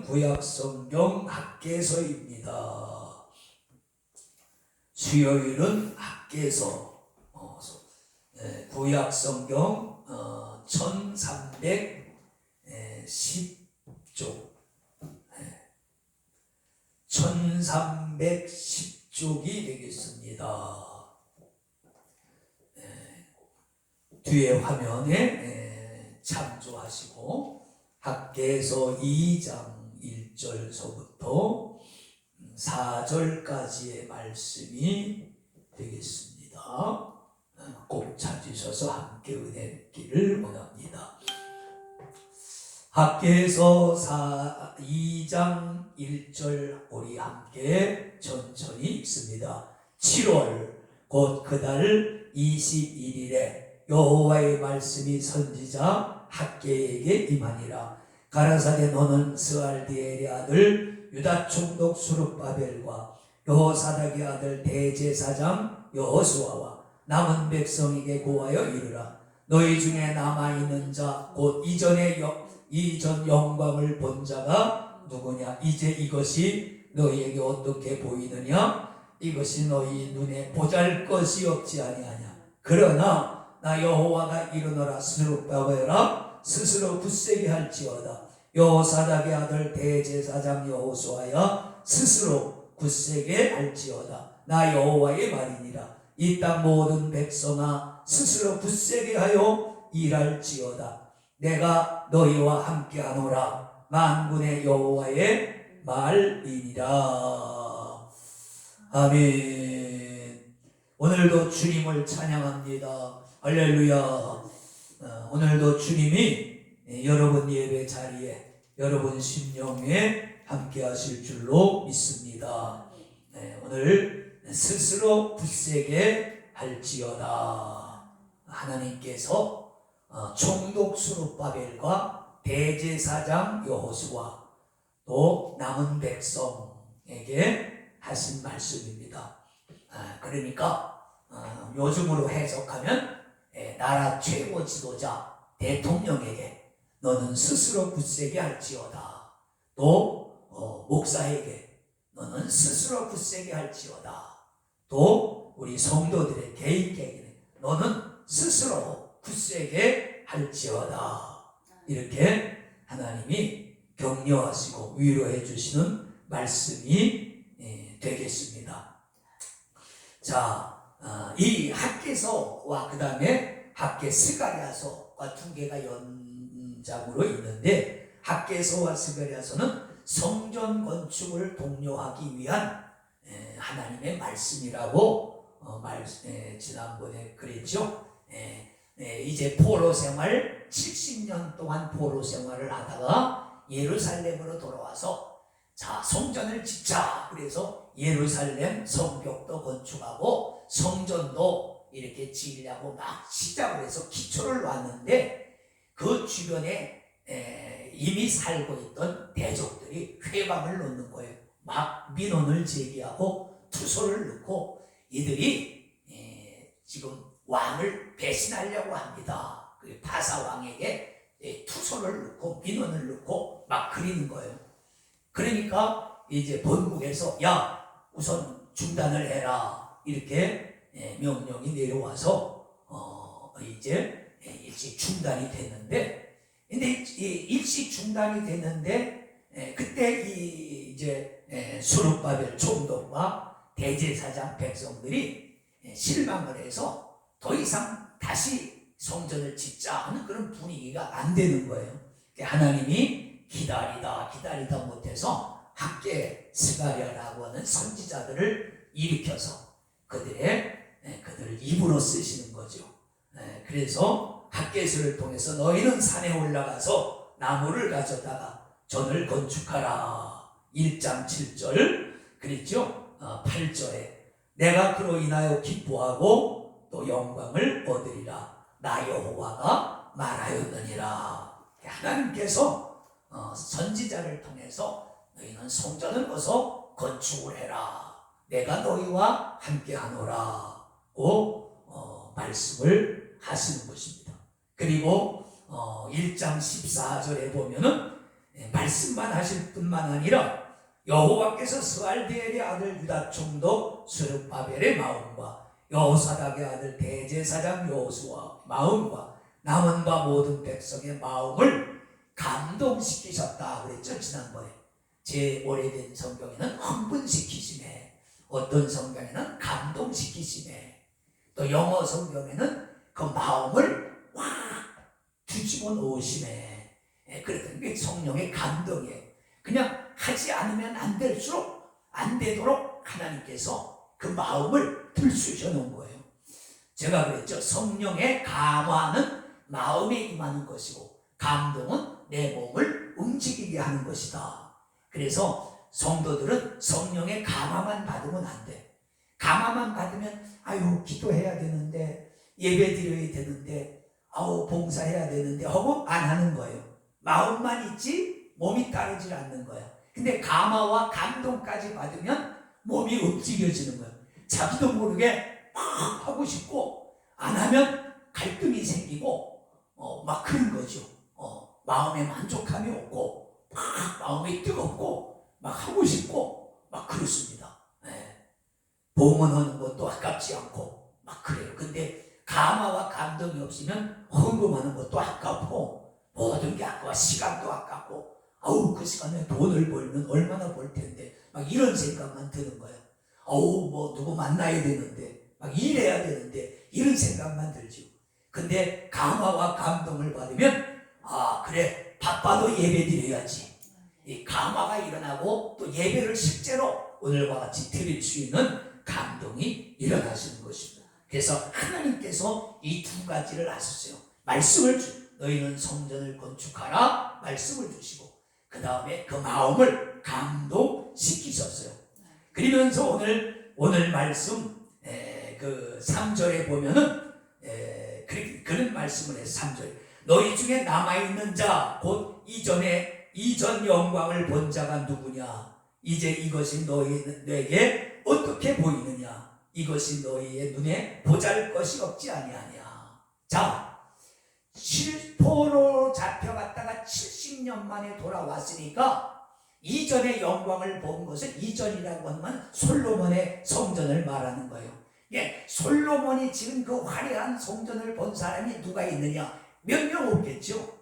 구약성경 학개서입니다. 수요일은 학개서, 구약성경 1310쪽 1310쪽이 되겠습니다. 뒤에 화면에 참조하시고 학개서 2장 1절서부터 4절까지의 말씀이 되겠습니다. 꼭 찾으셔서 함께 은혜 받기를 원합니다. 학개서 2장 1절 우리 함께 천천히 읽습니다. 7월 곧 그달 21일에 여호와의 말씀이 선지자 학개에게 임하니라. 가라사대 너는 스알디엘의 아들 유다 총독 수룹바벨과 여호사닥의 아들 대제사장 여호수아와 남은 백성에게 고하여 이르라. 너희 중에 남아있는 자 곧 이전 영광을 본 자가 누구냐? 이제 이것이 너희에게 어떻게 보이느냐? 이것이 너희 눈에 보잘것이 없지 아니하냐? 그러나 나 여호와가 이르노라. 스룹바벨아 스스로 굳세게 할지어다. 여호사닥의 아들 대제사장 여호수아야 스스로 굳세게 할지어다. 나 여호와의 말이니라. 이 땅 모든 백성아 스스로 굳세게 하여 일할지어다. 내가 너희와 함께하노라. 만군의 여호와의 말이니라. 아멘. 오늘도 주님을 찬양합니다. 할렐루야. 오늘도 주님이 여러분 예배 자리에 여러분 심령에 함께 하실 줄로 믿습니다. 오늘 스스로 굳세게 할지어다. 하나님께서 총독 수룹바벨과 대제사장 여호수아 또 남은 백성에게 하신 말씀입니다. 그러니까 요즘으로 해석하면 나라 최고 지도자 대통령에게 너는 스스로 굳세게 할지어다. 또 목사에게 너는 스스로 굳세게 할지어다. 또 우리 성도들의 개인에게 너는 스스로 굳세게 할지어다. 이렇게 하나님이 격려하시고 위로해 주시는 말씀이 되겠습니다. 자, 이 학개서와 그 다음에 학개 스가랴서가 두 개가 연장으로 있는데 학개서와 스가랴서는 성전 건축을 독려하기 위한 하나님의 말씀이라고 지난번에 그랬죠. 이제 포로 생활 70년 동안 포로 생활을 하다가 예루살렘으로 돌아와서 자 성전을 짓자. 그래서 예루살렘 성벽도 건축하고 성전도 이렇게 지으려고 막 시작을 해서 기초를 놨는데 그 주변에 이미 살고 있던 대족들이 회방을 놓는 거예요. 막 민원을 제기하고 투소를 넣고 이들이 지금 왕을 배신하려고 합니다. 바사 왕에게 투소를 넣고 민원을 넣고 막 그리는 거예요. 그러니까 이제 본국에서 야 우선 중단을 해라 이렇게 명령이 내려와서 이제 일시 중단이 됐는데 근데 일시 중단이 됐는데 그때 이제 수룹바벨 총독과 대제사장 백성들이 실망을 해서 더 이상 다시 성전을 짓자 하는 그런 분위기가 안 되는 거예요. 하나님이 기다리다 못해서 학개 스가랴라고 하는 선지자들을 일으켜서 그들을 입으로 쓰시는 거죠. 그래서 학개서를 통해서 너희는 산에 올라가서 나무를 가져다가 전을 건축하라. 1장 7절 그랬죠. 8절에 내가 그로 인하여 기뻐하고 또 영광을 얻으리라. 나 여호와가 말하였느니라. 하나님께서 선지자를 통해서 너희는 성전을 어서 건축을 해라. 내가 너희와 함께하노라고 말씀을 하시는 것입니다. 그리고 1장 14절에 보면은 말씀만 하실 뿐만 아니라 여호와께서 스알디엘의 아들 유다 총독 스룹바벨의 마음과 여호사닥의 아들 대제사장 여호수아 마음과 남원과 모든 백성의 마음을 감동시키셨다 그랬죠 지난번에. 제 오래된 성경에는 흥분시키시네, 어떤 성경에는 감동시키시네, 또 영어 성경에는 그 마음을 확 뒤집어 놓으시네. 그랬더니 그게 성령의 감동이에요. 그냥 하지 않으면 안 될수록 안 되도록 하나님께서 그 마음을 들쑤셔 놓은 거예요. 제가 그랬죠. 성령의 감화는 마음에 임하는 것이고 감동은 내 몸을 움직이게 하는 것이다. 그래서 성도들은 성령의 감화만 받으면 안 돼. 감화만 받으면 아유 기도해야 되는데 예배 드려야 되는데 아우 봉사해야 되는데 하고 안 하는 거예요. 마음만 있지 몸이 따르질 않는 거야. 근데 감화와 감동까지 받으면 몸이 움직여지는 거야. 자기도 모르게 막 하고 싶고 안 하면 갈등이 생기고 막 그런 거죠. 마음에 만족감이 없고 막 마음이 뜨겁고 막 하고 싶고 막 그렇습니다. 봉헌하는 것도 아깝지 않고 막 그래요. 근데 감화와 감동이 없으면 헌금하는 것도 아깝고 모든 게 아까워. 시간도 아깝고 아우 그 시간에 돈을 벌면 얼마나 벌 텐데 막 이런 생각만 드는 거예요. 아우 뭐 누구 만나야 되는데 막 일해야 되는데 이런 생각만 들죠. 근데 감화와 감동을 받으면 아 그래 바빠도 예배 드려야지. 이 감화가 일어나고 또 예배를 실제로 오늘과 같이 드릴 수 있는 감동이 일어나시는 것입니다. 그래서 하나님께서 이 두 가지를 하셨어요. 말씀을 너희는 성전을 건축하라 말씀을 주시고 그 다음에 그 마음을 감동시키셨어요. 그러면서 오늘 말씀 그 3절에 보면은 그런 말씀을 해서 3절 너희 중에 남아있는 자 곧 이전 영광을 본 자가 누구냐 이제 이것이 너희에게 어떻게 보이느냐 이것이 너희의 눈에 보잘것이 없지 아니하냐. 자 실포로 잡혀갔다가 70년 만에 돌아왔으니까 이전의 영광을 본 것은 이전이라고 하면 솔로몬의 성전을 말하는 거예요. 솔로몬이 지금 그 화려한 성전을 본 사람이 누가 있느냐? 몇 명 없겠죠.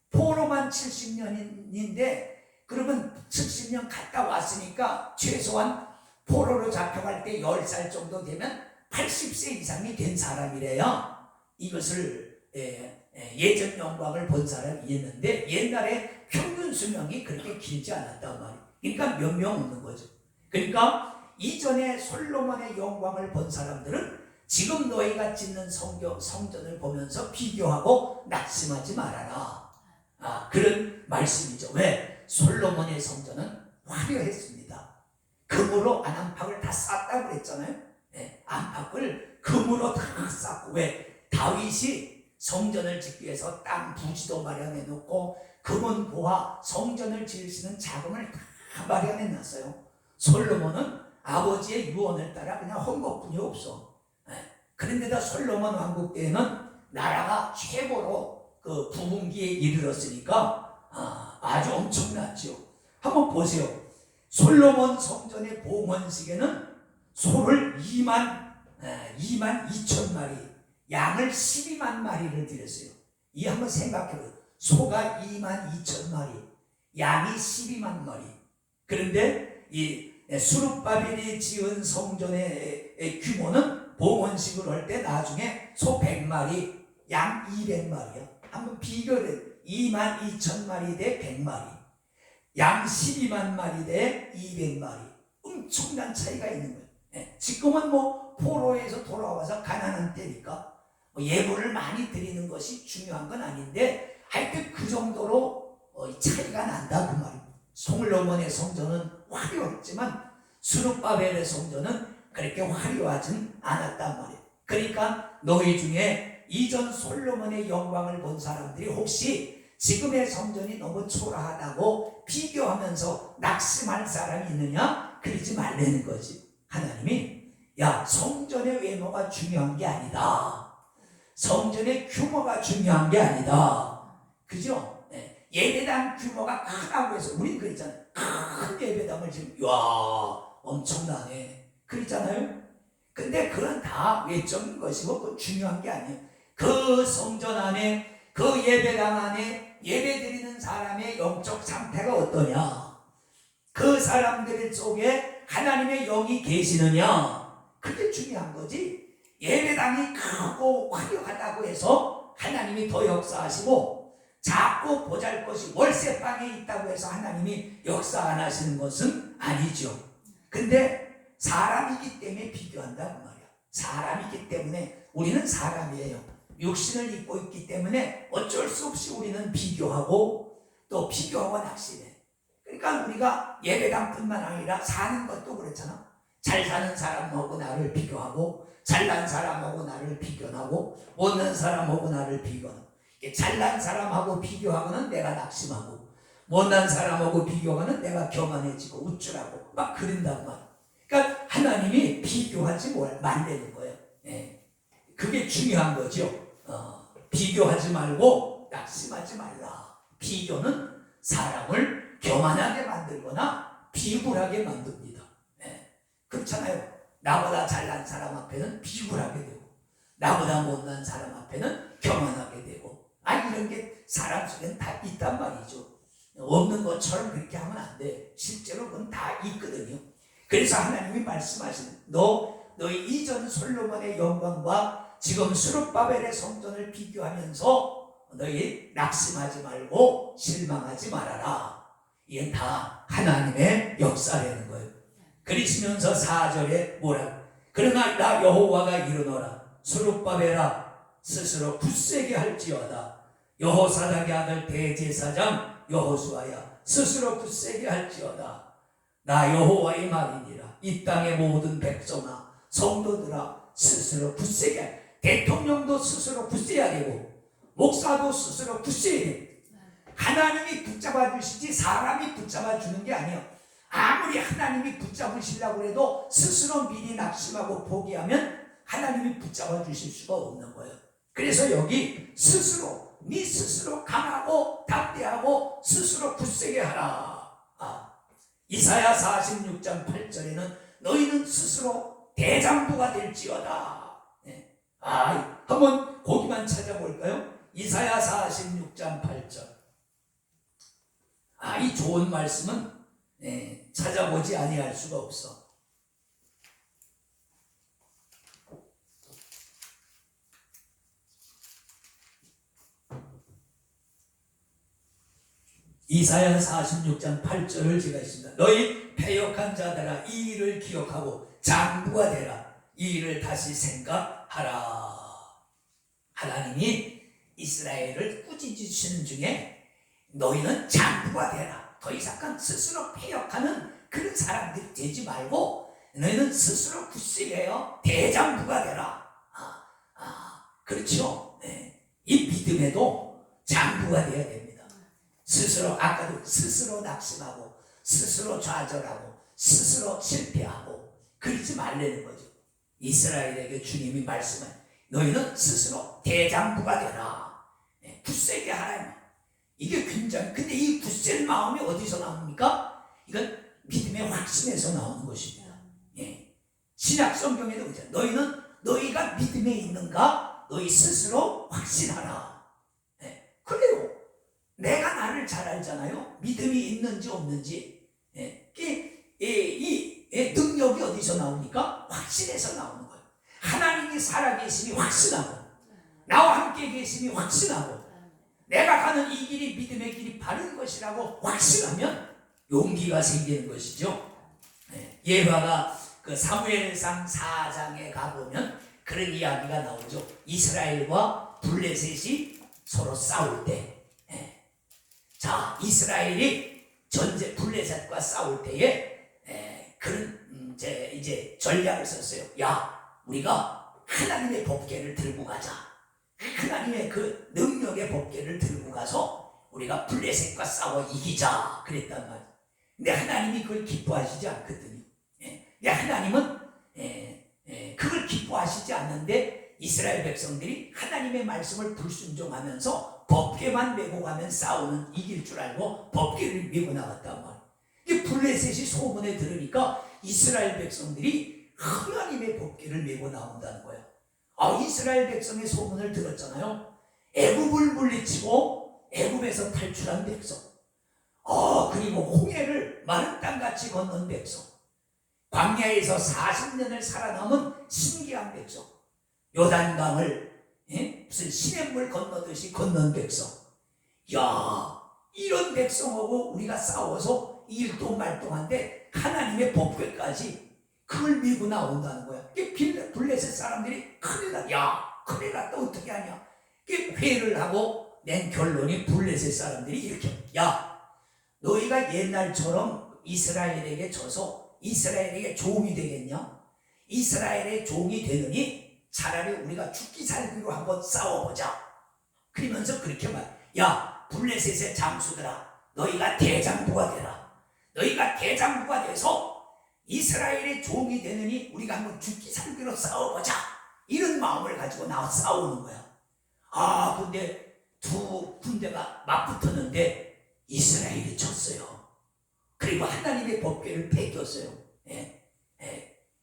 포로만 70년인데 그러면 70년 갔다 왔으니까 최소한 포로로 잡혀갈 때 10살 정도 되면 80세 이상이 된 사람이래요. 이것을 예전 영광을 본 사람이 있는데 옛날에 평균 수명이 그렇게 길지 않았단 말이에요. 그러니까 몇 명 없는 거죠. 그러니까 이전에 솔로몬의 영광을 본 사람들은 지금 너희가 짓는 성전을 보면서 비교하고 낙심하지 말아라. 그런 말씀이죠. 왜? 솔로몬의 성전은 화려했습니다. 금으로 안팎을 다 쌌다고 그랬잖아요. 안팎을 금으로 다 쌌고 왜? 다윗이 성전을 짓기 위해서 땅 부지도 마련해 놓고 금은 보화 성전을 지을 수 있는 자금을 다 마련해 놨어요. 솔로몬은 아버지의 유언을 따라 그냥 한 것뿐이 없어. 그런데다 솔로몬 왕국 때에는 나라가 최고로 그 부흥기에 이르렀으니까 아주 엄청났죠. 한번 보세요. 솔로몬 성전의 봉헌식에는 소를 2만 2천 마리, 양을 12만 마리를 드렸어요. 이 한번 생각해보세요. 소가 2만 2천 마리, 양이 12만 마리. 그런데 이 스룹바벨이 지은 성전의 규모는 봉헌식을 할 때 나중에 소 100마리, 양 200마리야. 한번 비교를 해. 2만 2천 마리 대 100마리, 양 12만 마리 대 200마리. 엄청난 차이가 있는 거예요. 지금은 뭐 포로에서 돌아와서 가난한 때니까 예물을 많이 드리는 것이 중요한 건 아닌데 하여튼 그 정도로 차이가 난다 그 말입니다. 솔로몬의 성전은 화려했지만 스룹바벨의 성전은 그렇게 화려하진 않았단 말이에요. 그러니까 너희 중에 이전 솔로몬의 영광을 본 사람들이 혹시 지금의 성전이 너무 초라하다고 비교하면서 낙심할 사람이 있느냐? 그러지 말라는 거지. 하나님이 야 성전의 외모가 중요한 게 아니다. 성전의 규모가 중요한 게 아니다. 그죠? 예배당 규모가 크다고 해서 우린 그랬잖아요. 큰 예배당을 지금 와 엄청나네 그랬잖아요. 근데 그건 다 외적인 것이고 그 중요한 게 아니에요. 그 성전 안에 그 예배당 안에 예배드리는 사람의 영적 상태가 어떠냐, 그 사람들 속에 하나님의 영이 계시느냐, 그게 중요한 거지. 예배당이 크고 화려하다고 해서 하나님이 더 역사하시고 작고 보잘것이 월세방에 있다고 해서 하나님이 역사 안 하시는 것은 아니죠. 근데 사람이기 때문에 비교한다고 말이야. 사람이기 때문에 우리는 사람이에요. 육신을 입고 있기 때문에 어쩔 수 없이 우리는 비교하고 또 비교하고 낙심해. 그러니까 우리가 예배당뿐만 아니라 사는 것도 그렇잖아. 잘 사는 사람하고 나를 비교하고 잘난 사람하고 나를 비교하고 못난 사람하고 나를 비교하고, 잘난 사람하고 비교하고는 내가 낙심하고 못난 사람하고 비교하고는 내가 교만해지고 우쭐하고 막 그런단 말이야. 그러니까 하나님이 비교하지 말라는 거예요. 그게 중요한 거죠. 비교하지 말고 낙심하지 말라. 비교는 사람을 교만하게 만들거나 비굴하게 만듭니다. 그렇잖아요. 나보다 잘난 사람 앞에는 비굴하게 되고 나보다 못난 사람 앞에는 교만하게 되고, 이런 게 사람 속에는 다 있단 말이죠. 없는 것처럼 그렇게 하면 안 돼. 실제로 그건 다 있거든요. 그래서 하나님이 말씀하시는 너희 이전 솔로몬의 영광과 지금 스룹바벨의 성전을 비교하면서 너희 낙심하지 말고 실망하지 말아라. 이게 다 하나님의 역사라는 거예요. 그러시면서 4절에 뭐라고? 그러나 나 여호와가 이르노라. 스룹바벨아 스스로 굳세게 할지어다. 여호사닥의 아들 대제사장 여호수아야 스스로 굳세게 할지어다. 나 여호와의 말이니라. 이 땅의 모든 백성아 성도들아 스스로 굳세게 할. 대통령도 스스로 굳세야 되고 목사도 스스로 굳세야 돼. 하나님이 붙잡아 주시지 사람이 붙잡아 주는 게 아니에요. 아무리 하나님이 붙잡으시려고 해도 스스로 미리 낙심하고 포기하면 하나님이 붙잡아 주실 수가 없는 거예요. 그래서 여기 스스로 네 스스로 강하고 담대하고 스스로 굳세게 하라. 이사야 46장 8절에는 너희는 스스로 대장부가 될지어다. 한번 거기만 찾아볼까요? 이사야 46장 8절. 이 좋은 말씀은 찾아보지 아니할 수가 없어. 이사야 46장 8절을 제가 있습니다. 너희 패역한 자들아 이 일을 기억하고 장부가 되라. 이 일을 다시 생각하라. 하나님이 이스라엘을 꾸짖으시는 중에 너희는 장부가 되라. 더 이상 스스로 패역하는 그런 사람들이 되지 말고 너희는 스스로 굳세게요 대장부가 되라. 그렇죠. 이 믿음에도 장부가 되어야 됩니다. 스스로 아까도 스스로 낙심하고 스스로 좌절하고 스스로 실패하고 그러지 말라는 거죠. 이스라엘에게 주님이 말씀은 너희는 스스로 대장부가 되라. 굳세게 하라. 이게 굉장히, 근데 이 굳센 마음이 어디서 나옵니까? 이건 믿음의 확신에서 나오는 것입니다. 신약 성경에도 그렇잖아요. 너희가 믿음에 있는가? 너희 스스로 확신하라. 그래요. 내가 나를 잘 알잖아요. 믿음이 있는지 없는지. 이 능력이 어디서 나오니까? 확신에서 나오는 거예요. 하나님이 살아계심이 확신하고 나와 함께 계심이 확신하고 내가 가는 이 길이 믿음의 길이 바른 것이라고 확신하면 용기가 생기는 것이죠. 예화가 그 사무엘상 4장에 가보면 그런 이야기가 나오죠. 이스라엘과 블레셋이 서로 싸울 때, 자 이스라엘이 블레셋과 싸울 때에 그런 이제 전략을 썼어요. 야, 우리가 하나님의 법궤를 들고 가자. 하나님의 그 능력의 법궤를 들고 가서 우리가 블레셋과 싸워 이기자 그랬단 말이에요. 근데 하나님이 그걸 기뻐하시지 않거든요. 근데 하나님은 그걸 기뻐하시지 않는데 이스라엘 백성들이 하나님의 말씀을 불순종하면서 법궤만 메고 가면 싸우는 이길 줄 알고 법궤를 메고 나갔단 말이에요. 이 블레셋이 소문에 들으니까 이스라엘 백성들이 하나님의 법궤를 메고 나온다는 거예요. 이스라엘 백성의 소문을 들었잖아요. 애굽을 물리치고 애굽에서 탈출한 백성, 그리고 홍해를 마른 땅같이 건넌 백성, 광야에서 40년을 살아남은 신기한 백성, 요단강을 무슨 시냇물 건너듯이 건넌 백성. 야, 이런 백성하고 우리가 싸워서 일동말동한데 하나님의 법궤까지 그걸 밀고 나온다는 거야. 블레셋 사람들이 큰일 났다. 야, 큰일 났다. 어떻게 하냐. 회의를 하고 낸 결론이 블레셋 사람들이 이렇게, 야, 너희가 옛날처럼 이스라엘에게 져서 이스라엘에게 종이 되겠냐? 이스라엘의 종이 되느니 차라리 우리가 죽기 살기로 한번 싸워보자. 그러면서 그렇게 말, 야, 블레셋의 장수들아, 너희가 대장부가 되라. 너희가 대장부가 돼서 이스라엘의 종이 되느니 우리가 한번 죽기 살기로 싸워보자. 이런 마음을 가지고 나와 싸우는 거야. 근데 두 군대가 맞붙었는데 이스라엘이 졌어요. 그리고 하나님의 법궤를 뺏겼어요.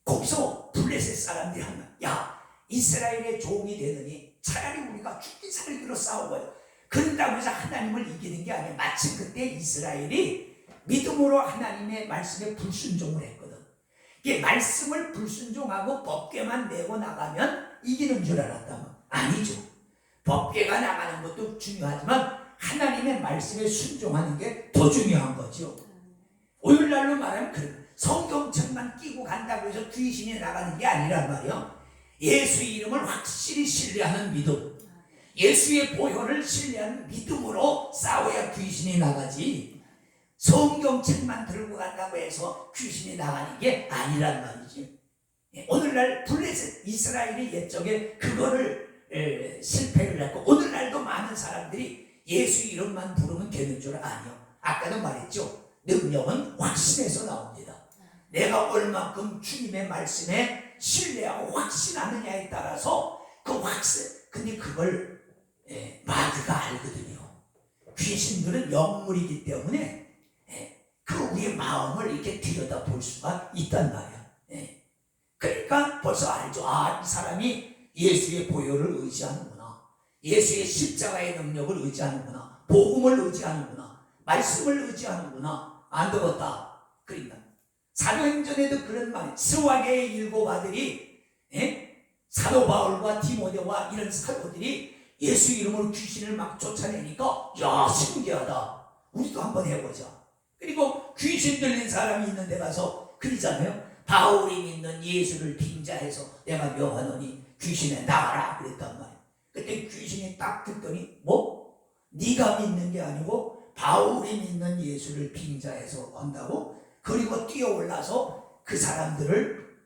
거기서 블레셋 사람들이 하면, 야, 이스라엘의 종이 되느니 차라리 우리가 죽기 살기로 싸워봐요. 그런다고 해서 하나님을 이기는 게 아니에요. 마침 그때 이스라엘이 믿음으로 하나님의 말씀에 불순종을 했거든. 이게 말씀을 불순종하고 법궤만 내고 나가면 이기는 줄 알았다면 아니죠. 법궤가 나가는 것도 중요하지만 하나님의 말씀에 순종하는 게 더 중요한 거죠. 오늘날로 말하면 그래. 성경책만 끼고 간다고 해서 귀신이 나가는 게 아니란 말이에요. 예수의 이름을 확실히 신뢰하는 믿음, 예수의 보혈을 신뢰하는 믿음으로 싸워야 귀신이 나가지, 성경책만 들고 간다고 해서 귀신이 나가는 게 아니란 말이지. 오늘날 블레셋 이스라엘이 옛적에 그거를 실패를 했고, 오늘날도 많은 사람들이 예수 이름만 부르면 되는 줄 아니요. 아까도 말했죠. 능력은 확신에서 나옵니다. 내가 얼만큼 주님의 말씀에 신뢰하고 확신하느냐에 따라서 그 확신, 근데 그걸 마귀가 알거든요. 귀신들은 영물이기 때문에 그 우리의 마음을 이렇게 들여다볼 수가 있단 말이야. 그러니까 벌써 알죠. 이 사람이 예수의 보혈을 의지하는구나, 예수의 십자가의 능력을 의지하는구나, 복음을 의지하는구나, 말씀을 의지하는구나. 안 되겠다. 그러니까 사도행전에도 그런 말이, 스와계의 7 아들이 사도 바울과 디모데와 이런 사도들이 예수 이름으로 귀신을 막 쫓아내니까, 야, 신기하다, 우리도 한번 해보자. 그리고 귀신 들린 사람이 있는 데 가서 그러잖아요. 바울이 믿는 예수를 빙자해서 내가 명하노니 귀신에 나가라 그랬단 말이에요. 그때 귀신이 딱 듣더니, 네가 믿는 게 아니고 바울이 믿는 예수를 빙자해서 한다고? 그리고 뛰어올라서 그 사람들을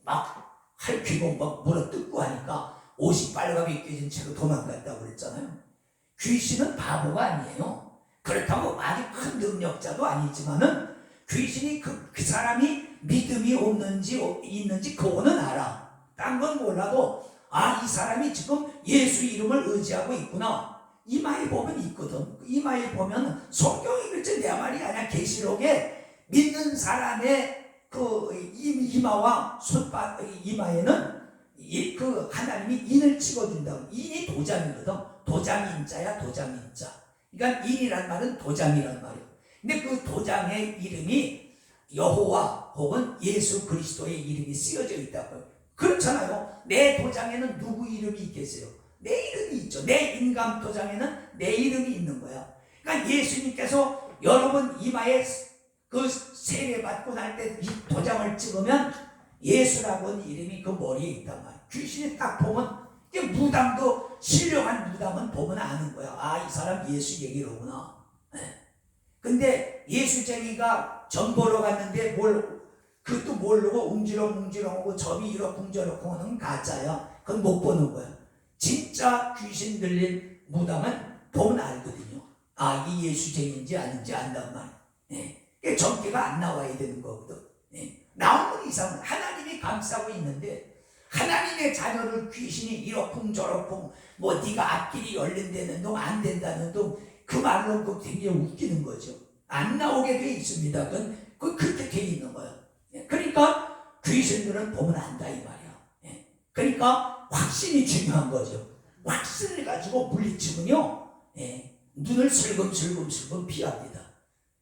막 핥히고 막 물어뜯고 하니까 옷이 빨갛게 깨진 채로 도망갔다고 그랬잖아요. 귀신은 바보가 아니에요. 그렇다고 아주 큰 능력자도 아니지만은 귀신이 그 사람이 믿음이 없는지 있는지 그거는 알아. 딴 건 몰라도 이 사람이 지금 예수 이름을 의지하고 있구나. 이마에 보면 있거든. 이마에 보면 성경이 글쎄 내 말이 아니야. 계시록에 믿는 사람의 그 이마와 이마에는 그 하나님이 인을 찍어준다고. 인이 도장이거든. 도장인자야, 도장인자. 그러니까 인이란 말은 도장이란 말이에요. 근데 그 도장의 이름이 여호와 혹은 예수 그리스도의 이름이 쓰여져 있다고요. 그렇잖아요. 내 도장에는 누구 이름이 있겠어요? 내 이름이 있죠. 내 인감 도장에는 내 이름이 있는 거야. 그러니까 예수님께서 여러분 이마에 그 세례 받고 날 때 이 도장을 찍으면 예수라고 하는 이름이 그 머리에 있단 말이야. 귀신이 딱 보면, 무당도 신령한 무당은 보면 아는 거야. 이 사람 예수 얘기로구나. 근데 예수쟁이가 점 보러 갔는데 그것도 모르고 웅지렁웅지렁하고 점이 이러쿵저러쿵 하는 가짜야. 그건 못 보는 거야. 진짜 귀신 들린 무당은 보면 알거든요. 이게 예수쟁인지 아닌지 안단 말이야. 점괘가 안 나와야 되는 거거든. 나오면 이상은 하나님이 감싸고 있는데 하나님의 자녀를 귀신이 이러쿵저러쿵 뭐 네가 앞길이 열린다는 둥 안 된다는 둥 그 말로 그 굉장히 웃기는 거죠. 안 나오게 돼 있습니다. 그렇게 돼 있는 거예요. 그러니까 귀신들은 보면 안다 이 말이야. 그러니까 확신이 중요한 거죠. 확신을 가지고 물리치면요, 눈을 슬금슬금 피합니다.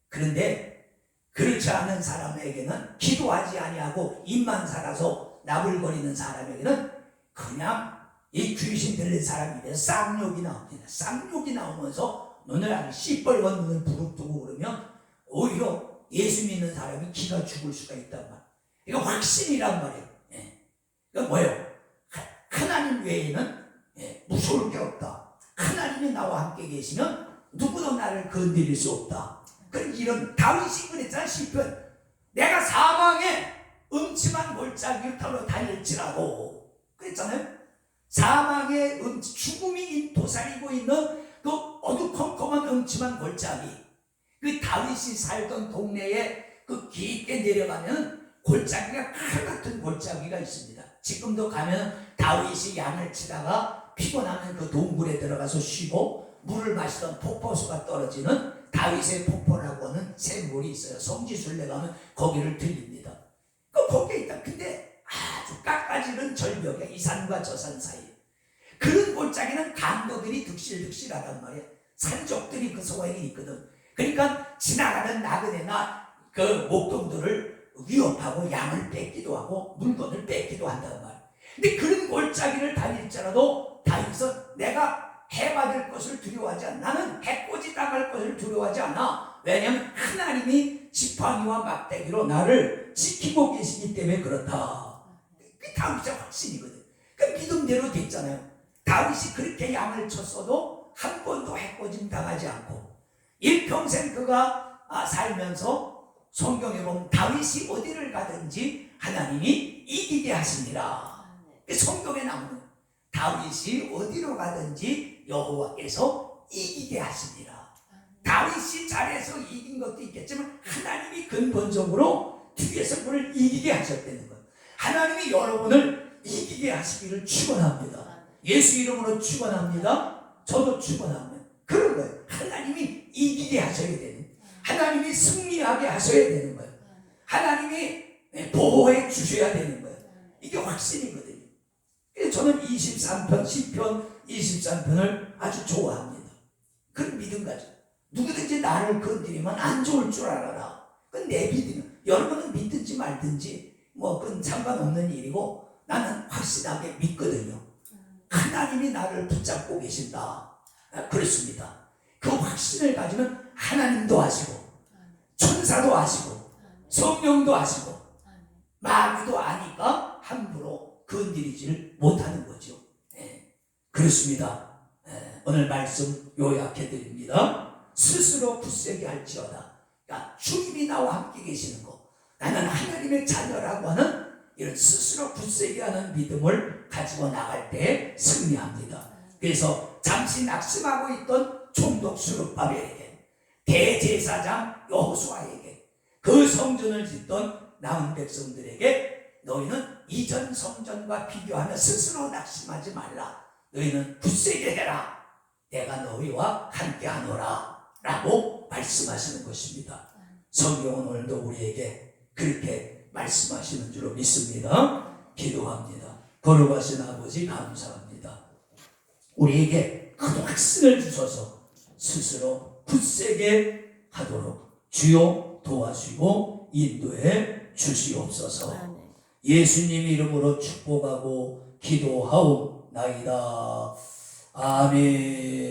그런데 그렇지 않은 사람에게는, 기도하지 아니하고 입만 살아서 나불거리는 사람에게는 그냥 이 귀신 들린 사람이 돼서 쌍욕이 나옵니다. 쌍욕이 나오면서 눈을 아주 시뻘건 눈을 부릅뜨고 그러면 오히려 예수 믿는 사람이 기가 죽을 수가 있단 말이에요. 이거 확신이란 말이에요. 이거 뭐예요? 하나님 외에는 무서울 게 없다. 하나님이 나와 함께 계시면 누구도 나를 건드릴 수 없다. 이런 다윗이 그랬잖아. 시편, 내가 사망의 음침한 골짜기를 타러 다닐지라도 그랬잖아요. 사망의 죽음이 도사리고 있는 그 어두컴컴한 음침한 골짜기, 그 다윗이 살던 동네에 그 깊게 내려가면 골짜기가 칼같은 골짜기가 있습니다. 지금도 가면 다윗이 양을 치다가 피곤하면 그 동굴에 들어가서 쉬고 물을 마시던 폭포수가 떨어지는 다윗의 폭포라고 하는 샘물이 있어요. 성지순례 가면 거기를 들립니다. 거기에 있다. 근데 아주 깎아지는 절벽에 이 산과 저 산 사이, 그런 골짜기는 강도들이 득실득실하단 말이야. 산적들이 그 속에 있거든. 그러니까 지나가는 나그네나 그 목동들을 위협하고 양을 뺏기도 하고 물건을 뺏기도 한단 말이야. 근데 그런 골짜기를 다닐지라도 다윗은 내가 해받을 것을 두려워하지 않아. 나는 해코지 당할 것을 두려워하지 않아. 왜냐하면 하나님이 지팡이와 막대기로 나를 지키고 계시기 때문에 그렇다. 그게 다윗의 확신이거든. 그 믿음대로 됐잖아요. 다윗이 그렇게 양을 쳤어도 한 번도 해코짐 당하지 않고 일평생 그가 살면서 성경에 보면 다윗이 어디를 가든지 하나님이 이기게 하시니라. 성경에 나오는 다윗이 어디로 가든지 여호와께서 이기게 하시니라. 다윗이 잘해서 이긴 것도 있겠지만 하나님이 근본적으로 뒤에서 그를 이기게 하셨다는 거예요. 하나님이 여러분을 이기게 하시기를 축원합니다. 예수 이름으로 축원합니다. 저도 축원합니다. 그런 거예요. 하나님이 이기게 하셔야 되는, 하나님이 승리하게 하셔야 되는 거예요. 하나님이 보호해 주셔야 되는 거예요. 이게 확신이거든요. 저는 23편, 시편 23편을 아주 좋아합니다. 그런 믿음 가지고 누구든지 나를 건드리면 안 좋을 줄 알아라. 그건 내 믿음이야. 여러분은 믿든지 말든지 그건 상관없는 일이고 나는 확실하게 믿거든요. 하나님이 나를 붙잡고 계신다. 그렇습니다. 그 확신을 가지면 하나님도 아시고 천사도 아시고 성령도 아시고 마귀도 아니까 함부로 건드리지를 못하는 거죠. 그렇습니다. 오늘 말씀 요약해 드립니다. 스스로 굳세게 할지어다. 그러니까 주님이 나와 함께 계시는 거, 나는 하나님의 자녀라고 하는 이런 스스로 굳세게 하는 믿음을 가지고 나갈 때 승리합니다. 그래서 잠시 낙심하고 있던 총독 스룹바벨에게, 대제사장 여호수아에게, 그 성전을 짓던 남은 백성들에게 너희는 이전 성전과 비교하며 스스로 낙심하지 말라. 너희는 굳세게 해라. 내가 너희와 함께하노라 라고 말씀하시는 것입니다. 성경은 오늘도 우리에게 그렇게 말씀하시는 줄로 믿습니다. 기도합니다. 거룩하신 아버지 감사합니다. 우리에게 큰 확신을 주셔서 스스로 굳세게 하도록 주여 도와주시고 인도해 주시옵소서. 예수님 이름으로 축복하고 기도하옵나이다. 아멘.